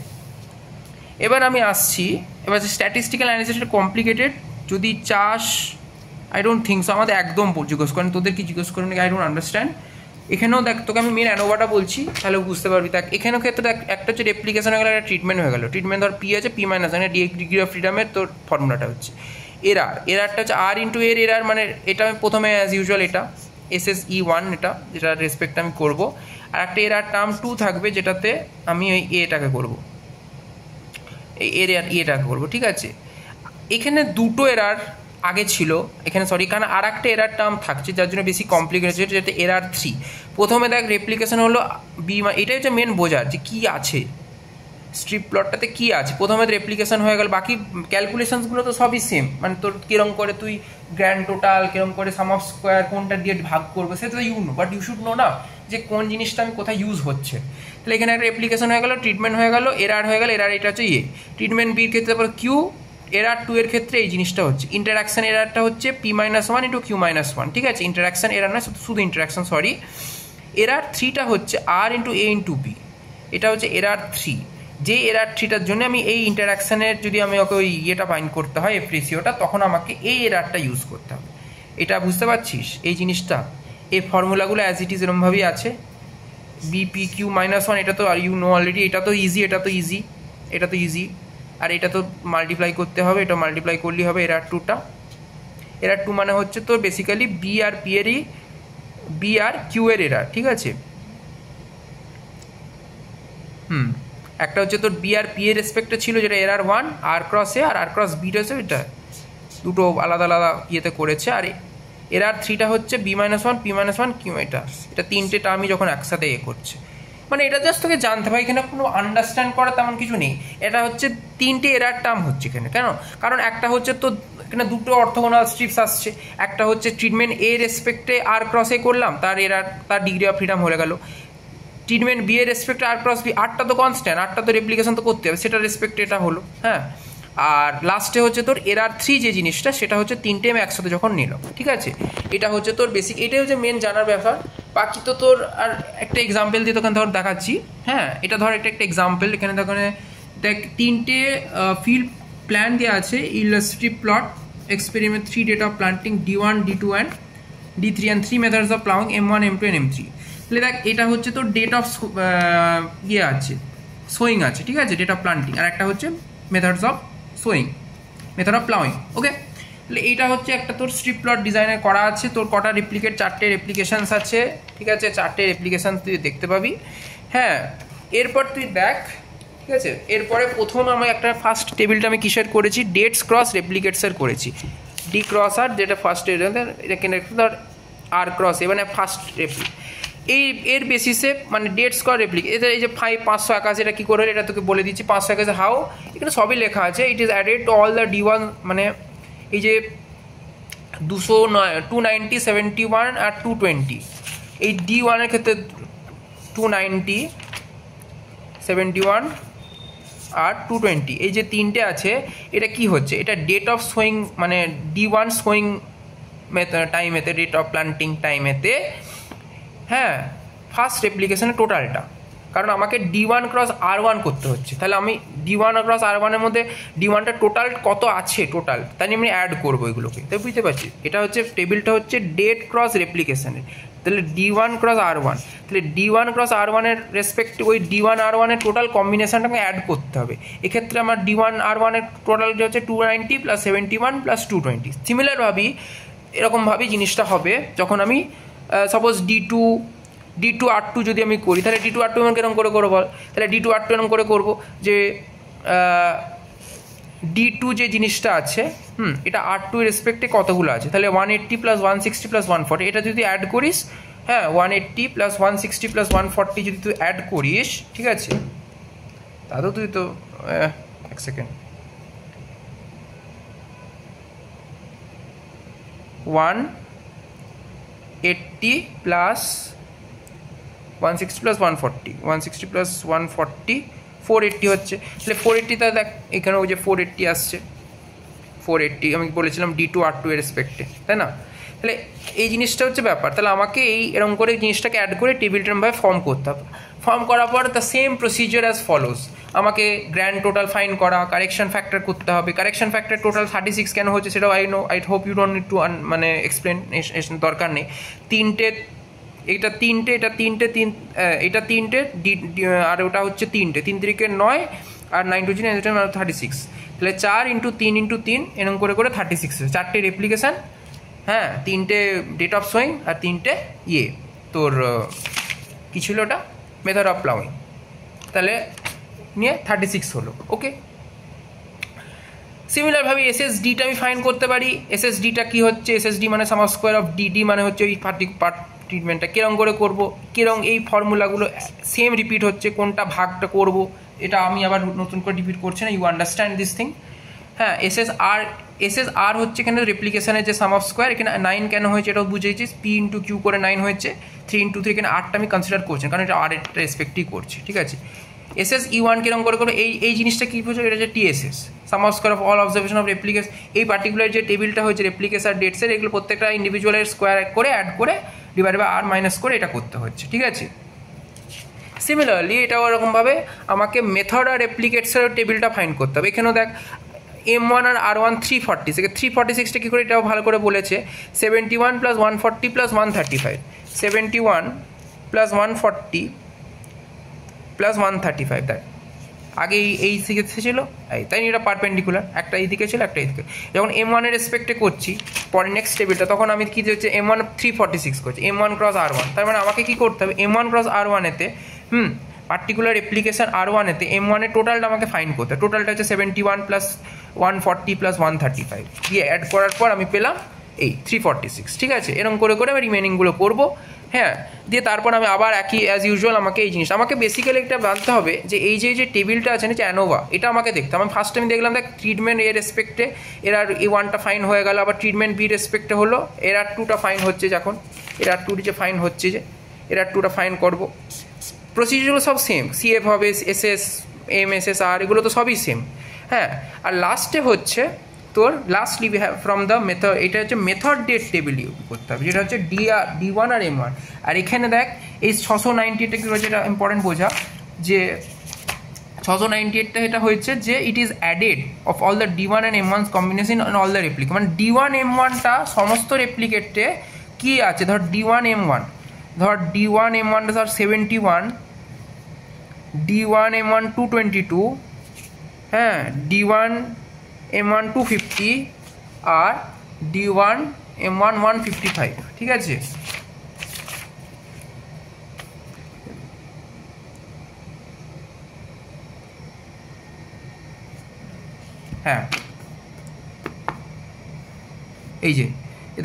এবার আমি আসছি, এবার স্ট্যাটিস্টিক্যাল অ্যানালিসিসটা কমপ্লিকেটেড যদি চাস, আই ডোন্ট থিঙ্ক সো। আমাদের একদম জিজ্ঞেস করেন, তোদের কি জিজ্ঞেস করেন, আই ডোন্ট আন্ডারস্ট্যান্ড। এখানেও দেখ, তোকে আমি মেন অ্যানোভাটা বলছি, তাহলে বুঝতে পারবি। দেখ এখানেও ক্ষেত্রে দেখ, একটা হচ্ছে রেপ্লিকেশন হয়ে গেল, একটা ট্রিটমেন্ট হয়ে গেল। ট্রিটমেন্ট ধর পি আছে, পি মাইনাস, মানে ডিগ্রি অফ ফ্রিডমের তোর ফর্মুলাটা হচ্ছে এরারটা হচ্ছে আর ইন্টু এরার, মানে এটা আমি প্রথমে অ্যাজ ইউজুয়াল এটা SSE1, এটা যেটা রেসপেক্ট আমি করবো। আর একটা এরার টার্ম 2 থাকবে, যেটাতে আমি ওই এটাকে করবো, এই এটাকে করবো। ঠিক আছে, এখানে দুটো এরার আগে ছিল, এখানে এখানে আর একটা এরার টার্ম থাকছে, যার জন্য বেশি কমপ্লিকেটেড, যেটা এরার 3। প্রথমে দেখ রেপ্লিকেশন হলো বি, এটাই হচ্ছে মেন বোঝার যে কী আছে স্ট্রিপ প্লটটাতে, কী আছে। প্রথমে রেপ্লিকেশন হয়ে গেল, বাকি ক্যালকুলেশনসগুলো তো সবই সেম, মানে তোর কিরম করে তুই গ্র্যান্ড টোটাল, কিরম করে সাম অফ স্কোয়ার কোনটা দিয়ে ভাগ করবো, সেটা তো বাট ইউ শুড নো না যে কোন জিনিসটা আমি কোথায় ইউজ হচ্ছে। তাহলে এখানে একটা রেপ্লিকেশন হয়ে গেল, ট্রিটমেন্ট হয়ে গেল, এরার হয়ে গেল, এরার এটা হচ্ছে ট্রিটমেন্ট বির ক্ষেত্রে তারপর কিউ, এরার 2 এর ক্ষেত্রে এই জিনিসটা হচ্ছে ইন্টারাকশন এরারটা হচ্ছে P-1 ইন্টু Q-1। ঠিক আছে, ইন্টারাকশন এরার নয়, শুধু ইন্টারাকশন, সরি। এরার 3টা হচ্ছে R into A into B, এটা হচ্ছে এরার 3। যে এরার 3টার জন্য আমি এই ইন্টারাকশানের যদি আমি ওকে ওই ফাইন্ড করতে হয়, এফ রেশিওটা, তখন আমাকে এই এরারটা ইউজ করতে হবে। এটা বুঝতে পারছিস এই জিনিসটা? এই ফর্মুলাগুলো অ্যাজ ইট ইজ এরমভাবেই আছে। BP-Q-1, এটা তো আর ইউ নো অলরেডি, এটা তো ইজি, এটা তো ইজি। আর এটা তো মাল্টিপ্লাই করতে হবে, এটা মাল্টিপ্লাই করলেই হবে এরার 2টা। এরার 2 মানে হচ্ছে তোর বেসিক্যালি বি আর পি এরই, বি আর কিউ এর এরার। ঠিক আছে, একটা হচ্ছে তোর বি আর পি এর রেসপেক্টে ছিল যেটা এরআর 1 আর ক্রস এ আর আর ক্রস বি রয়েছে, এটা দুটো আলাদা আলাদা ইয়েতে করেছে। আর এরআর 3টা হচ্ছে B-1 P-1 কিউ, এটা তিনটে টার্মই যখন একসাথে করছে, মানে এটা জাস্ট তোকে জানতে হবে, এখানে কোনো আন্ডারস্ট্যান্ড করা তেমন কিছু নেই। এটা হচ্ছে তিনটে এরআর টার্ম হচ্ছে এখানে, কেন? কারণ একটা হচ্ছে তো এখানে দুটো অর্থোগোনাল স্ট্রিপস আসছে, একটা হচ্ছে ট্রিটমেন্ট এ রেসপেক্টে আর ক্রস এ করলাম, তার এরআর তার ডিগ্রি অফ ফ্রিডম হয়ে গেল। ট্রিটমেন্ট বি এর রেসপেক্টে আর ক্রস বি, আরটা তো কনস্ট্যান্ট, আরটা তো রেপ্লিকেশন তো করতে হবে, সেটা রেসপেক্টে এটা হলো, হ্যাঁ। আর লাস্টে হচ্ছে তোর এরআর 3 যে জিনিসটা, সেটা হচ্ছে তিনটে আমি একসাথে যখন নিলাম, ঠিক আছে? এটা হচ্ছে তোর বেসিক, এটাই হচ্ছে মেন জানার ব্যাপার। বাকি তো তোর আর একটা এক্সাম্পল দিয়ে তোকে ধর দেখাচ্ছি, হ্যাঁ। এটা ধর একটা এক্সাম্পল, এখানে দেখ তিনটে ফিল্ড প্ল্যান দেওয়া আছে, illustrative plot, experiment 3 date of planting D1 D2 and D3 and 3 methods of ploughing M1 M2 and M3। তাহলে দেখ এটা হচ্ছে তোর ডেট অফ ইয়ে আছে, সোয়িং আছে, ঠিক আছে, ডেট অফ প্লান্টিং, আর একটা হচ্ছে methods of sowing, method of ploughing, okay. তাহলে এইটা হচ্ছে একটা তোর স্ট্রিপ প্লট ডিজাইনে করা আছে, তোর কটা রেপ্লিকেট, 4টে রেপ্লিকেশনস আছে, ঠিক আছে, 4টে রেপ্লিকেশন তুই দেখতে পাবি, হ্যাঁ। এরপর তুই দেখ, ঠিক আছে, এরপরে প্রথম আমি একটা ফার্স্ট টেবিলটা আমি কিসের করেছি, ডেটস ক্রস রেপ্লিকেটসের করেছি, ডি ক্রস আর, যেটা ফার্স্ট ধর আর ক্রস এ, মানে ফার্স্ট রেপ্লিক, এর বেসিসে মানে ডেট স্কোয়ার রেপ্লিক, এতে এই যে 581, এটা কী করে এটা তোকে বলে দিচ্ছি। 581 হাউ, এখানে সবই লেখা আছে, it is added to all the D1, মানে এই যে 290, 71 আর 220, এই D1 এর ক্ষেত্রে 290, 71 আর 220, এই যে তিনটে আছে, এটা কি হচ্ছে, এটা ডেট অফ সোয়িং, মানে D1 সোয়িং টাইমেতে, ডেট অফ প্লান্টিং টাইমেতে, হ্যাঁ, ফার্স্ট রেপ্লিকেশনের টোটালটা, কারণ আমাকে D1 ক্রস R1 করতে হচ্ছে, তাহলে আমি D1 ক্রস R1 এর মধ্যে D1টা টোটাল কত আছে টোটাল, তাই আমি অ্যাড করবো এগুলোকে, তাই বুঝতে পারছি? এটা হচ্ছে টেবিলটা হচ্ছে ডেট ক্রস রেপ্লিকেশনের, তাহলে D1 ক্রস R1, তাহলে D1 ক্রস R1 এর রেসপেক্টে ওই D1 R1 এর টোটাল কম্বিনেশনটাকে অ্যাড করতে হবে। এক্ষেত্রে আমার D1 R1 এর টোটাল হচ্ছে 290 প্লাস 71 প্লাস 220। সিমিলারভাবেই এরকমভাবেই জিনিসটা হবে যখন আমি সাপোজ D2 R2 যদি আমি করি, তাহলে D2 R2 এমন কেরম করে করবো বল, তাহলে D2 R2 এরকম করে করবো যে D2 যে জিনিসটা আছে, এটা R2 এর রেসপেক্টে কতগুলো আছে, তাহলে 180 প্লাস 160 প্লাস 140, এটা যদি অ্যাড করিস, হ্যাঁ, 180 প্লাস 160 প্লাস 140 যদি তুই অ্যাড করিস, ঠিক আছে, তাহলে তুই তো এক সেকেন্ড, 180 প্লাস 160 প্লাস 140, 160 প্লাস 140, 480 হচ্ছে, তাহলে 480, তা দেখ এখানে ওই যে 480 আসছে, 480 আমি বলেছিলাম D2 R2 এর রেসপেক্টে, তাই না? তাহলে এই জিনিসটা হচ্ছে ব্যাপার, তাহলে আমাকে এই এরকম করে জিনিসটাকে অ্যাড করে টেবিলটাভাবে ফর্ম করতে হবে। ফর্ম করার পর the same procedure as follows, আমাকে গ্র্যান্ড টোটাল ফাইন্ড করা, কারেকশন ফ্যাক্টর করতে হবে। কারেকশন ফ্যাক্টর টোটাল 36 কেন হচ্ছে সেটাও I hope you don't need to মানে এক্সপ্লেন, দরকার নেই। এটা তিনটে আর ওটা হচ্ছে তিনটে, 3 3 9 আর 9 2 36, তাহলে 4 × 3 × 3 এরকম করে করে 36, 4টে রেপ্লিকেশান, হ্যাঁ, 3টে ডেট অফ সোয়িং আর 3টে তোর কী ছিল ওটা, মেথড অফ প্লাউইং, তাহলে নিয়ে 36 হলো, ওকে। সিমিলারভাবে SSDটা আমি ফাইন্ড করতে পারি। SSDটা কী হচ্ছে, SSD মানে সাম স্কোয়ার অফ DD, মানে হচ্ছে ওই পার্ট ট্রিটমেন্টটা কীরকম করে করবো, কীরকম এই ফর্মুলাগুলো সেম রিপিট হচ্ছে, কোনটা ভাগটা করব, এটা আমি আবার নতুন করে রিপিট করছি না, ইউ আন্ডারস্ট্যান্ড দিস থিং, হ্যাঁ। SSR হচ্ছে এখানে রেপ্লিকেশনের যে সাম অফ স্কোয়ার, এখানে 9 কেন হয়েছে এটাও বুঝেছি, P × Q করে 9 হয়েছে, 3 × 3, এখানে 8টা আমি কনসিডার করছি কারণ এটা R এর রেসপেক্টই করছি, ঠিক আছে। SSE1 কিরকম করে করে এই জিনিসটা কী বুঝো, এটা হচ্ছে TSS, some of square of all observation of replication. এই পার্টিকুলার যে টেবিলটা হয়েছে রেপ্লিকেশন ডেটসের, এগুলো প্রত্যেকটা ইন্ডিভিজুয়ালের স্কোয়ার করে অ্যাড করে ডিভাইড বাই R মাইনাস করে এটা করতে হচ্ছে, ঠিক আছে। সিমিলারলি এটাও এরকমভাবে আমাকে মেথড আর রেপ্লিকেটসের টেবিলটা ফাইন্ড করতে হবে। এখানেও দেখ M1 আর R1 346, 346টা কী করে এটাও ভালো করে বলেছে, 71 প্লাস 140 প্লাস 135, 71 প্লাস 140 প্লাস 135, দেখ আগে এই দিকে ছিল, তাই এটা পারপেন্ডিকুলার, একটা এই দিকে ছিল একটা এই দিকে। যখন M1 এর রেসপেক্টে করছি পরে নেক্সট টেবিলটা, তখন আমি কী হচ্ছে M1 346 করছি, M1 ক্রস R1, তার মানে আমাকে কী করতে হবে, M1 ক্রস R1 এতে পার্টিকুলার অ্যাপ্লিকেশন R1-এতে M1-এর টোটালটা আমাকে ফাইন্ড করতে, টোটালটা হচ্ছে 71 প্লাস 140 প্লাস 135 দিয়ে অ্যাড করার পর আমি পেলাম এই 346, ঠিক আছে। এরকম করে করে আমি রিমেনিংগুলো করবো, হ্যাঁ। দিয়ে তারপর আমি আবার একই অ্যাজ ইউজুয়াল আমাকে এই জিনিসটা আমাকে বেসিক্যালি একটা জানতে হবে যে এই যে টেবিলটা আছে না যে অ্যানোভা, এটা আমাকে দেখতে হবে। আমি ফার্স্ট টাইম দেখলাম দেখ ট্রিটমেন্ট এর রেসপেক্টে এর আর A1টা ফাইন হয়ে গেল, আবার ট্রিটমেন্ট বি রেসপেক্টে হলো, এর আর 2টা ফাইন হচ্ছে, যখন এর আর 2 যে ফাইন হচ্ছে যে এর আর 2টা ফাইন করবো। প্রসিডিউরগুলো সব সেম, CF হবে, SS M SS R এগুলো তো সবই সেম, হ্যাঁ। আর লাস্টে হচ্ছে তোর lastly we have from the method, এটা হচ্ছে মেথড ডেট টেবিল ইউজ করতে হবে, যেটা হচ্ছে D1 আর M1। আর এখানে দেখ এই 698টা যেটা ইম্পর্টেন্ট বোঝা, যে 698টা এটা হচ্ছে যে it is added of all the D1 and M1 combination on all the replicate, মানে D1 M1টা সমস্ত রেপ্লিকেটে কি আছে, ধর D1 M1, ধর D1 M1টা ধর 71, D1 M1 222, হ্যাঁ, D1 M1 250 আর D1 M1 155, ঠিক আছে। হ্যাঁ এই যে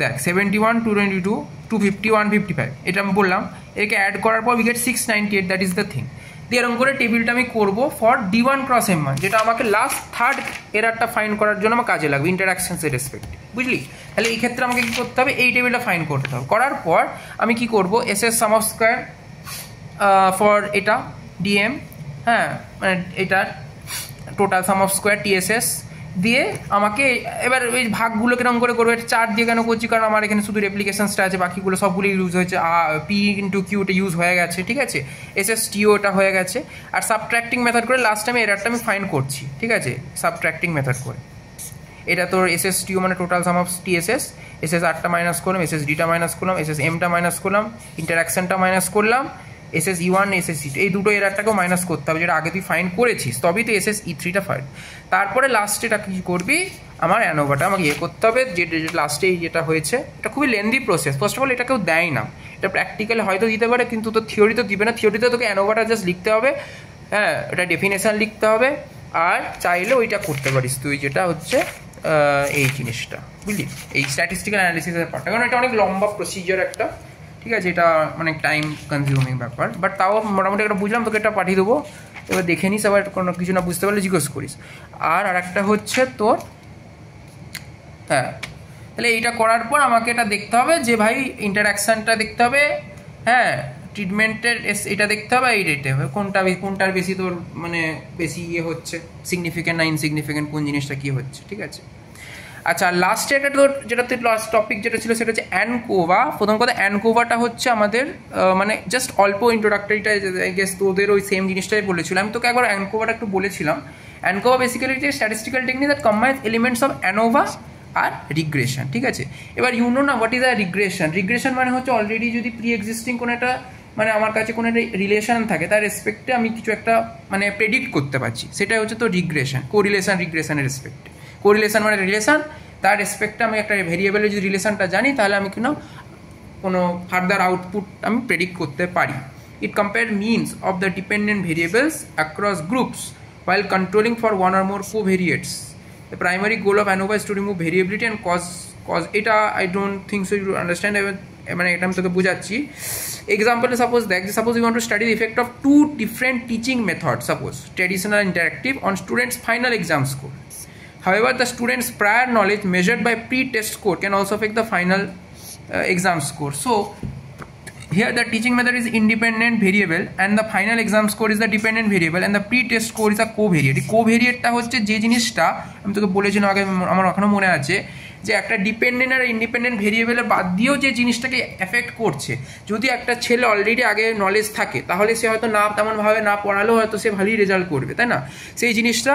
দেখ 71 222 250 155 এটা আমি বললাম, একে অ্যাড করার পর we get 698, that is the thing. দিয়ে এরকম করে টেবিলটা আমি করবো ফর D1 ক্রস M1, যেটা আমাকে লাস্ট থার্ড এরারটা ফাইন করার জন্য আমার কাজে লাগবে ইন্টারাকশনসের রেসপেক্টে, বুঝলি। তাহলে এই ক্ষেত্রে আমাকে কী করতে হবে, এই টেবিলটা ফাইন করতে হবে। করার পর আমি কি করব, SS some of square for এটা DM, হ্যাঁ, মানে এটার total sum of square TSS দিয়ে আমাকে এবার ওই ভাগগুলো কিরকম করে করবো, 4 দিয়ে কেন করছি, কারণ আমার এখানে শুধু রেপ্লিকেশনসটা আছে, বাকিগুলো সবগুলো ইউজ হয়েছে, P ইন্টু কিউটা ইউজ হয়ে গেছে, ঠিক আছে, SSTOটা হয়ে গেছে। আর সাবট্র্যাক্টিং মেথড করে লাস্ট আমি এরারটা আমি ফাইন্ড করছি, ঠিক আছে, সাবট্র্যাক্টিং মেথড করে। এটা তোর SSTO মানে টোটাল সাম অফ TSS, SSRটা মাইনাস করলাম, SSDটা মাইনাস করলাম, SSMটা মাইনাস করলাম, ইন্টারাকশনটা মাইনাস করলাম, SSE1 SSE2 এই দুটো এরারটাকেও মাইনাস করতে হবে, যেটা আগে তুই ফাইন করেছিস, তবেই তো SSE3টা ফাইন। তারপরে লাস্টে এটা কী করবি, আমার অ্যানোভাটা আমাকে ইয়ে করতে হবে, যে লাস্টে যেটা হয়েছে, এটা খুবই lengthy process. First of all এটা কেউ দেয় না, এটা প্র্যাকটিক্যালি হয়তো দিতে পারে, কিন্তু তোর থিওরি তো দিবে না। থিওরিতে তোকে অ্যানোভাটা জাস্ট লিখতে হবে, হ্যাঁ, এটা ডেফিনেশান লিখতে হবে, আর চাইলে ওইটা করতে পারিস তুই, যেটা হচ্ছে এই জিনিসটা, বুঝলি, এই স্ট্যাটিস্টিক্যাল অ্যানালিসিসের পার্টটা, কারণ এটা অনেক লম্বা প্রসিজার একটা, ঠিক আছে, এটা অনেক টাইম কনজিউমিং ব্যাপার, বাট তাও মোটামুটি একটা বুঝলাম, তোকে এটা পাঠিয়ে দেবো, এবার দেখে নিস, আবার কোনো কিছু না বুঝতে পারলে জিজ্ঞেস করিস। আর একটা হচ্ছে তোর, হ্যাঁ, তাহলে এইটা করার পর আমাকে এটা দেখতে হবে যে ভাই ইন্টারাকশানটা দেখতে হবে, হ্যাঁ, ট্রিটমেন্টের এটা দেখতে হবে, এই রেটে কোনটার বেশি তোর মানে বেশি ইয়ে হচ্ছে, সিগনিফিকেন্ট না ইনসিগনিফিকেন্ট, কোন জিনিসটা কী হচ্ছে, ঠিক আছে। আচ্ছা, লাস্টে একটা তোর যেটা তোর লাস্ট টপিক যেটা ছিল সেটা হচ্ছে অ্যানকোভা। প্রথম কথা, অ্যানকোভাটা হচ্ছে আমাদের মানে জাস্ট অল্প ইন্ট্রোডাক্টরিটা, আই গেস তোদের ওই সেম জিনিসটাই বলেছিলাম, আমি তোকে একবার অ্যানকোভাটা একটু বলেছিলাম। অ্যানকোভা বেসিক্যালি যে statistical technique that combines elements of ANOVA আর রিগ্রেশন, ঠিক আছে। এবার ইউ নো না what is a regression. Regression মানে হচ্ছে অলরেডি যদি প্রি এক্সিস্টিং কোনো একটা মানে আমার কাছে কোনো একটা রিলেশন থাকে, তার রেসপেক্টে আমি কিছু একটা মানে প্রেডিক্ট করতে পারছি, সেটাই হচ্ছে তো রিগ্রেশন, কোরিলেশন রিগ্রেশনের রেসপেক্টে। কোরিলেশন মানে রিলেশন, তার রেসপেক্টে আমি একটা ভেরিয়েবলের যদি রিলেশনটা জানি, তাহলে আমি কোনো ফার্দার আউটপুট আমি প্রেডিক্ট করতে পারি। It compare means of the dependent variables across groups while controlling for one or more covariates. The primary goal of ANOVA is to remove variability and cause এটা I don't think so you understand, মানে এটা আমি তোকে বোঝাচ্ছি। এক্সাম্পলে suppose দেখ, suppose you want to study the effect of two different teaching methods, suppose traditional and interactive, on students' final exam score. However, the students' prior knowledge measured by pre-test score can also affect the final exam score. So here the teaching method is independent variable and the final exam score is the dependent variable and the pre-test score is a covariate. কোভেরিয়েটটা হচ্ছে যে জিনিসটা আমি তোকে বলেছিলাম আগে, আমার এখনো মনে আছে, যে একটা ডিপেন্ডেন্ট আর ইন্ডিপেন্ডেন্ট ভেরিয়েবলের বাদ দিয়েও যে জিনিসটাকে এফেক্ট করছে। যদি একটা ছেলে অলরেডি আগে নলেজ থাকে, তাহলে সে হয়তো না তেমনভাবে না পড়ালেও হয়তো সে ভালোই রেজাল্ট করবে, তাই না? সেই জিনিসটা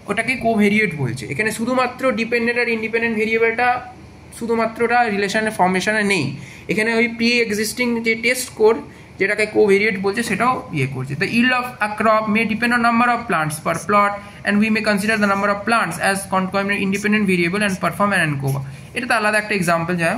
ওটাকে কোভেরিয়েট বলছে। এখানে শুধুমাত্র ডিপেন্ডেন্ট আর ইন্ডিপেন্ডেন্ট ভেরিয়েবলটা শুধুমাত্রটা রিলেশনের ফর্মেশনে নেই, এখানে ওই প্রি এক্সিস্টিং যে টেস্ট স্কোর যেটাকে কোভেরিয়েট বলছে সেটাও ইয়ে করছে। The yield of a crop may depend on number of plants per plot and we may consider the number of plants as concomitant independent variable and perform an ANCOVA. এটা তো আলাদা একটা example যায়।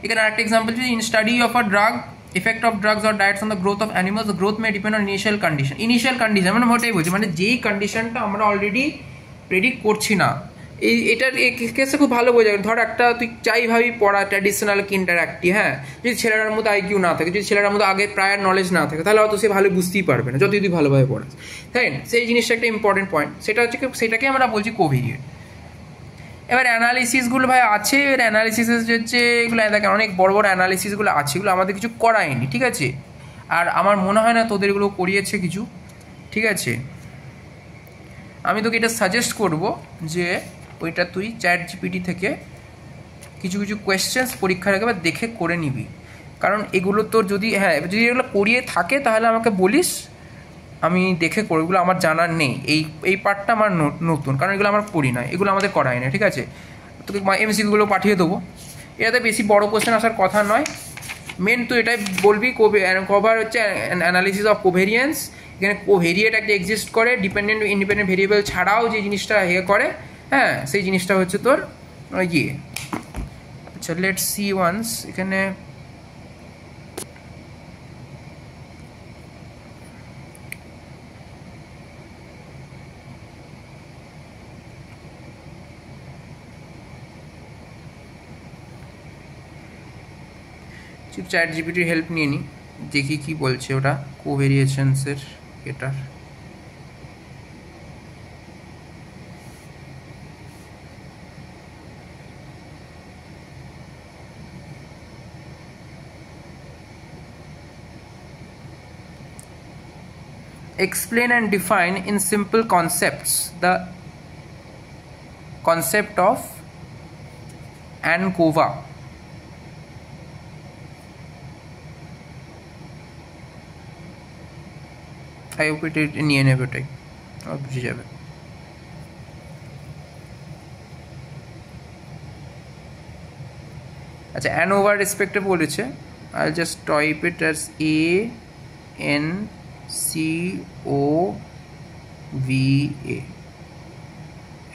এখানে আরেকটা এক্সাম্পল, যদি in study of a drug effect of drugs or diets on the growth of animals, the growth may depend on initial condition. Initial condition মানে ওটাই বলছি, মানে যেই কন্ডিশনটা আমরা অলরেডি প্রেডিক্ট করছি না, এটার কেসে খুব ভালো বোঝা। ধর একটা তুই চাই ভাবি পড়া ট্র্যাডিশনাল কিন্ডার একটি, হ্যাঁ, যদি ছেলেটার মধ্যে আইকিউ না থাকে, যদি ছেলেটার মধ্যে আগে প্রায়ার নলেজ না থাকে, তাহলে হয়তো সে ভালো বুঝতেই পারবে না যতই তুই ভালোভাবে পড়াস, তাই না? সেই জিনিসটা একটা ইম্পর্টেন্ট পয়েন্ট, সেটা হচ্ছে সেটাকে আমরা বলছি কোভেরিয়েন্ট। এবার অ্যানালিসিসগুলো ভাই আছে, এবার অ্যানালিসিস হচ্ছে এগুলো দেখেন অনেক বড় বড় অ্যানালিসিসগুলো আছে, এগুলো আমাদের কিছু করায়নি, ঠিক আছে? আর আমার মনে হয় না তোদের এগুলো করিয়েছে কিছু, ঠিক আছে? আমি তোকে এটা সাজেস্ট করব যে ওইটা তুই ChatGPT থেকে কিছু কিছু কোয়েশ্চেন্স পরীক্ষার আগে দেখে করে নিবি, কারণ এগুলো তোর যদি যদি এগুলো করিয়ে থাকে তাহলে আমাকে বলিস, আমি দেখে করে, এগুলো আমার জানার নেই, এই পার্টটা আমার নতুন, কারণ এগুলো আমার করি না, এগুলো আমাদের করাই না, ঠিক আছে? তোকে MCQগুলো পাঠিয়ে দেবো, এটাতে বেশি বড় কোয়েশ্চেন আসার কথা নয়। মেন তুই এটাই বলবি কভার হচ্ছে অ্যানালিসিস অফ কোভেরিয়েন্স, এখানে কোভেরিয়েট একটা এক্সিস্ট করে, ডিপেন্ডেন্ট ইন্ডিপেন্ডেন্ট ভেরিয়েবল ছাড়াও যে জিনিসটা করে, হ্যাঁ, সেই জিনিসটা হচ্ছে তোর ইয়ে। আচ্ছা, লেটস সি ওয়ান্স, এখানে ChatGPTর হেল্প নিয়ে নিই, দেখি কি বলছে ওটা কোভেরিয়েশনসের এটার। Explain and define in simple concepts the concept of ANCOVA. I hope it নিয়ে নেবে, ওটাই বুঝে যাবে। আচ্ছা, ANOVA রেসপেক্টে বলেছে, I'll just type it as ANCOVA,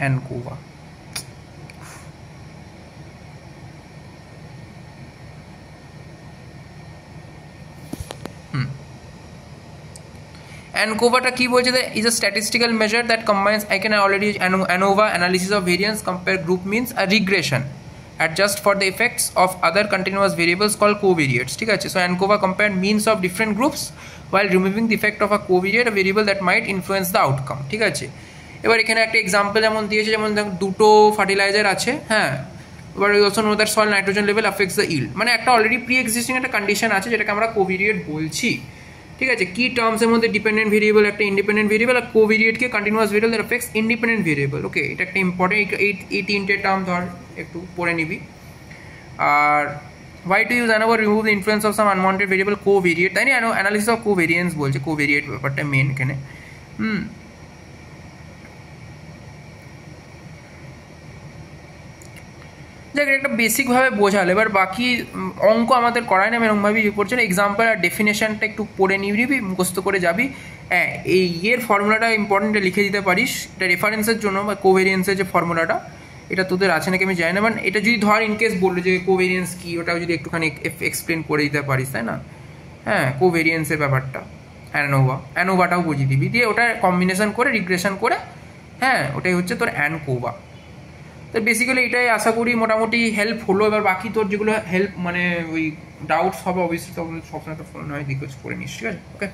ANCOVA। ANCOVA কি বলছে, that is a statistical measure that combines, I can already ANOVA, analysis of variance, compare group means, a regression, adjust for the effects of other continuous variables called covariates, ঠিক আছে? So ANCOVA compare means of different groups while removing the effect of a covariate, a variable that might influence the outcome, ঠিক আছে? এবার এখানে একটা example যেমন দিয়েছে, যেমন দুটো ফার্টিলাইজার আছে, হ্যাঁ, এবার also know that soil nitrogen level affects the yield, মানে একটা অলরেডি প্রি এক্সিস্টিং একটা কন্ডিশন আছে যেটাকে আমরা কোভেরিয়েট বলছি, ঠিক আছে? কি টার্মসের মধ্যে ডিপেন্ডেন্ট ভেরিয়েবল একটা ইন্ডিপেন্ডেন্ট ভেরিয়েবল, আর কোভেরিয়েটকে continuous variable that affects independent variable. Okay, এটা একটা ইম্পর্টেন্ট, এই তিনটে টার্ম ধর একটু পড়ে নিবি। আর why to use ANOVA, remove the influence of some unwanted variable covariate, তাই না? অ্যানালিসিস অফ কোভেরিয়েন্স বলছে, কোভেরিয়েট ব্যাপারটা মেন এখানে। যাক, একটা বেসিকভাবে বোঝালে, এবার বাকি অঙ্ক আমাদের করায় না, আমি এরকমভাবেই করছি না। এক্সাম্পল আর ডেফিনেশনটা একটু পড়ে নিবি, মুখস্থ করে যাবি। হ্যাঁ, এই ইয়ের ফর্মুলাটা ইম্পর্টেন্ট, লিখে দিতে পারিস, এটা রেফারেন্সের জন্য, বা কোভেরিয়েন্সের যে ফর্মুলাটা, এটা তোদের আছে নাকি আমি জানি না, বাট এটা যদি ধর ইনকেস বললো যে কোভেরিয়েন্স কি, ওটাও যদি একটুখানি এক্সপ্লেন করে দিতে পারিস, তাই না? হ্যাঁ, কোভেরিয়েন্সের ব্যাপারটা, অ্যানোভাটাও বুঝিয়ে দিবি, দিয়ে ওটা কম্বিনেশন করে রিগ্রেশন করে, হ্যাঁ, ওটাই হচ্ছে তোর ANCOVA। তো বেসিক্যালি এটাই আশা করি মোটামুটি হেল্প হলো। এবার বাকি তোর যেগুলো হেল্প মানে ওই ডাউটস হবে, অবশ্যই তো সবসময় তো ফোন হয় রিকোয়েস্ট করে নিস, ঠিক আছে? ওকে।